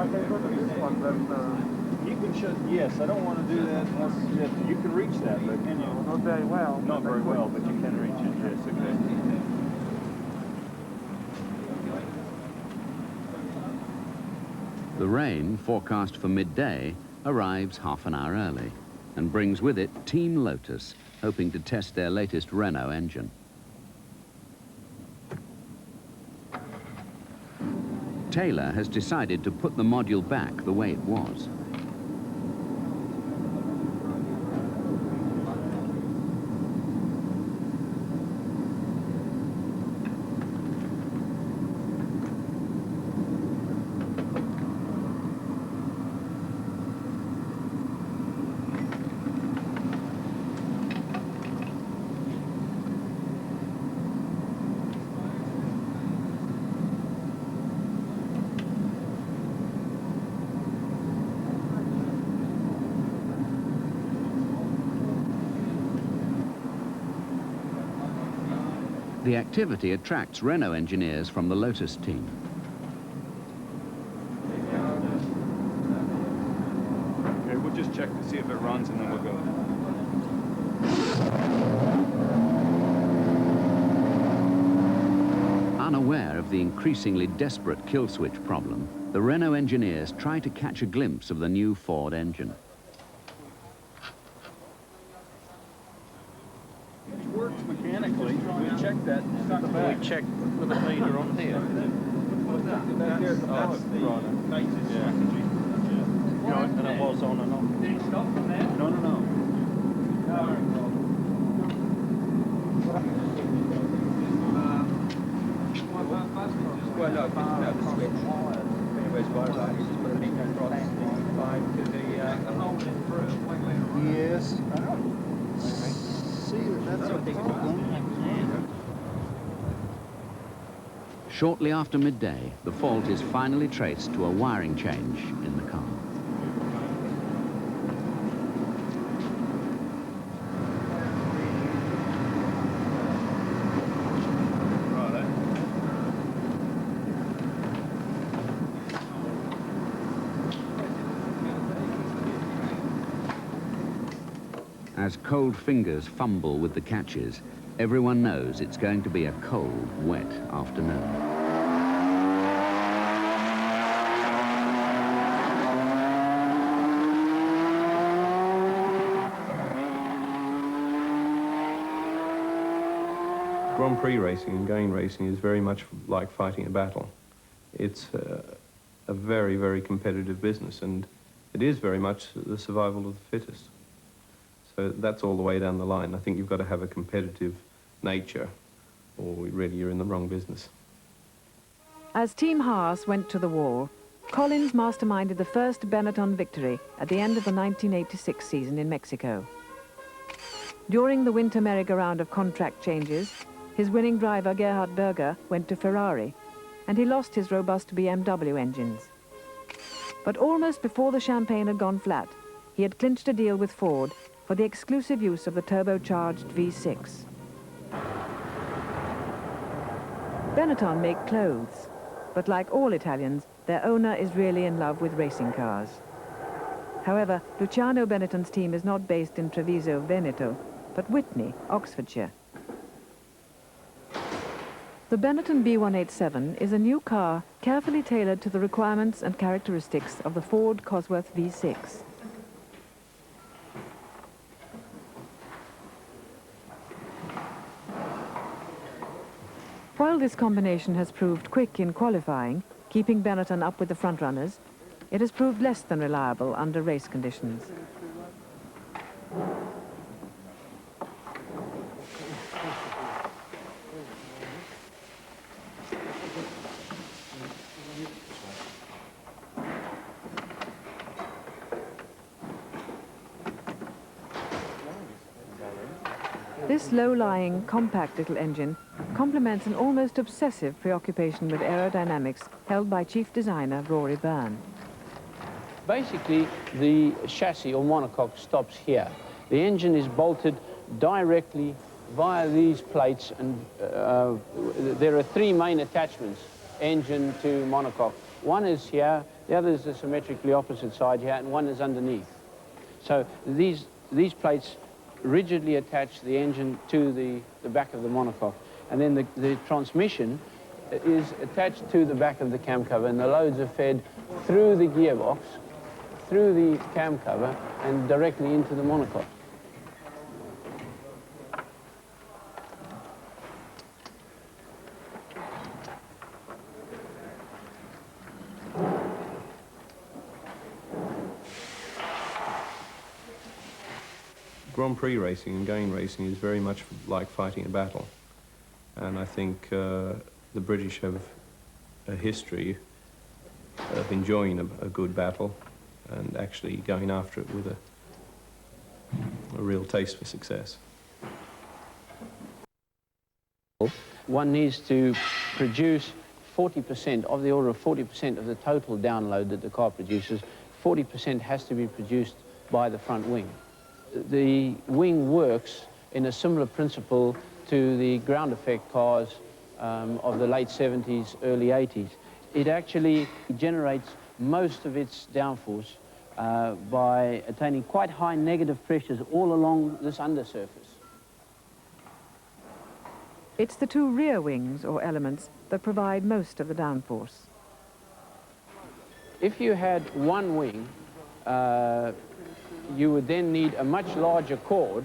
can go to this one, then... You can shut... Yes, I don't want to do that unless... You can reach that, but can you? Not very well. Not very well, but you can reach it, yes, okay. The rain, forecast for midday, arrives half an hour early and brings with it Team Lotus, hoping to test their latest Renault engine. Taylor has decided to put the module back the way it was. The activity attracts Renault engineers from the Lotus team. Okay, we'll just check to see if it runs and then we'll go. Unaware of the increasingly desperate kill switch problem, the Renault engineers try to catch a glimpse of the new Ford engine. Mechanically, we checked that. We checked with the meter on here. Back there at the power product. Yeah. No, and it was on and off. Did it stop from there? No, no, no. Well, no, the switch. Anyways, by you just put a link across the line to the hole in through. Yes. I don't see that that's a problem. Shortly after midday, the fault is finally traced to a wiring change in the car. As cold fingers fumble with the catches, everyone knows it's going to be a cold, wet afternoon. Grand Prix racing and going racing is very much like fighting a battle. It's a very, very competitive business, and it is very much the survival of the fittest. So that's all the way down the line. I think you've got to have a competitive nature, or really you're in the wrong business. As Team Haas went to the wall, Collins masterminded the first Benetton victory at the end of the 1986 season in Mexico. During the winter merry-go-round of contract changes, his winning driver Gerhard Berger went to Ferrari, and he lost his robust BMW engines. But almost before the champagne had gone flat, he had clinched a deal with Ford for the exclusive use of the turbocharged V6. Benetton make clothes, but like all Italians, their owner is really in love with racing cars. However, Luciano Benetton's team is not based in Treviso, Veneto, but Witney, Oxfordshire. The Benetton B187 is a new car carefully tailored to the requirements and characteristics of the Ford Cosworth V6. While this combination has proved quick in qualifying, keeping Benetton up with the front-runners, it has proved less than reliable under race conditions. This low-lying, compact little engine complements an almost obsessive preoccupation with aerodynamics held by chief designer Rory Byrne. Basically, the chassis or monocoque stops here. The engine is bolted directly via these plates, and there are three main attachments, engine to monocoque. One is here, the other is the symmetrically opposite side here, and one is underneath. So these plates rigidly attach the engine to the back of the monocoque. And then the transmission is attached to the back of the cam cover, and the loads are fed through the gearbox, through the cam cover, and directly into the monocoque. Grand Prix racing and going racing is very much like fighting a battle. And I think the British have a history of enjoying a good battle and actually going after it with a real taste for success. One needs to produce 40%, of the order of 40% of the total download that the car produces. 40% has to be produced by the front wing. The wing works in a similar principle to the ground effect cars of the late 70s, early 80s. It actually generates most of its downforce by attaining quite high negative pressures all along this undersurface. It's the two rear wings, or elements, that provide most of the downforce. If you had one wing, you would then need a much larger chord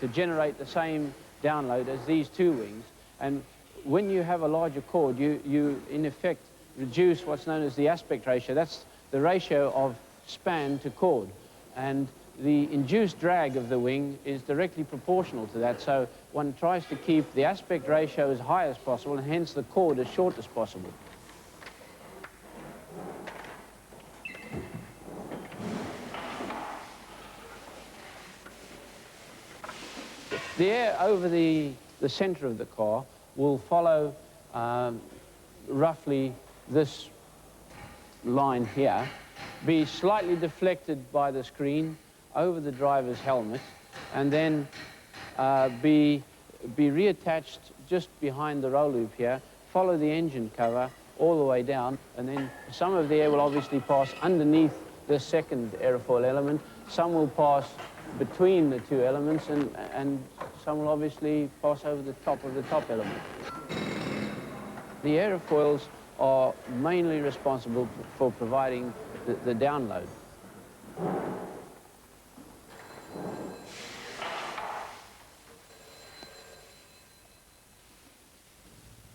to generate the same download as these two wings. And when you have a larger chord, you in effect reduce what's known as the aspect ratio. That's the ratio of span to chord. And the induced drag of the wing is directly proportional to that. So one tries to keep the aspect ratio as high as possible, and hence the chord as short as possible. The air over the center of the car will follow roughly this line here, be slightly deflected by the screen over the driver's helmet, and then be reattached just behind the roll loop here, follow the engine cover all the way down, and then some of the air will obviously pass underneath the second aerofoil element, some will pass between the two elements, and some will obviously pass over the top of the top element. The aerofoils are mainly responsible for providing the download.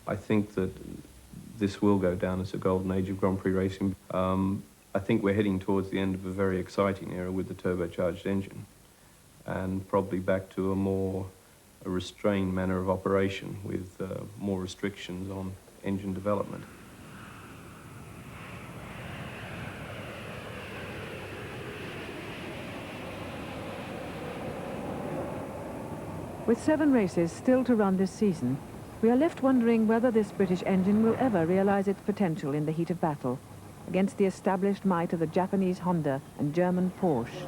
I think that this will go down as a golden age of Grand Prix racing. I think we're heading towards the end of a very exciting era with the turbocharged engine, and probably back to a more restrained manner of operation with more restrictions on engine development. With 7 races still to run this season, we are left wondering whether this British engine will ever realize its potential in the heat of battle against the established might of the Japanese Honda and German Porsche.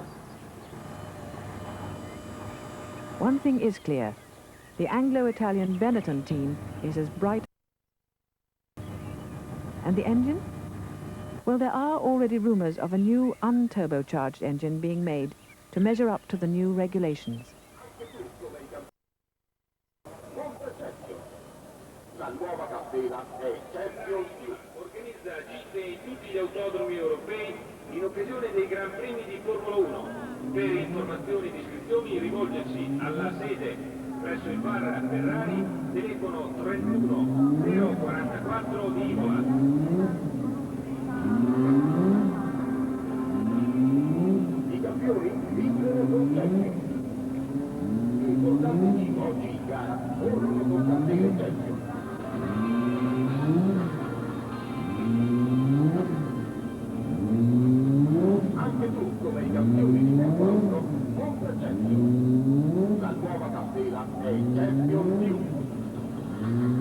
One thing is clear: the Anglo-Italian Benetton team is as bright. And the engine? Well, there are already rumors of a new unturbocharged engine being made to measure up to the new regulations. La nuova catena è Champions League. Organizza gite in tutti gli autodromi europei in occasione dei Gran Premi di Formula 1. Per informazioni ed iscrizioni rivolgersi alla sede presso il bar Ferrari, telefono 31 044 di Imola. I campioni vincono concetti. L'importante team oggi in gara corrono con catene Champions. Anche tu, come i campioni di Formula 1, compra Champions. La nuova catena è Champions League.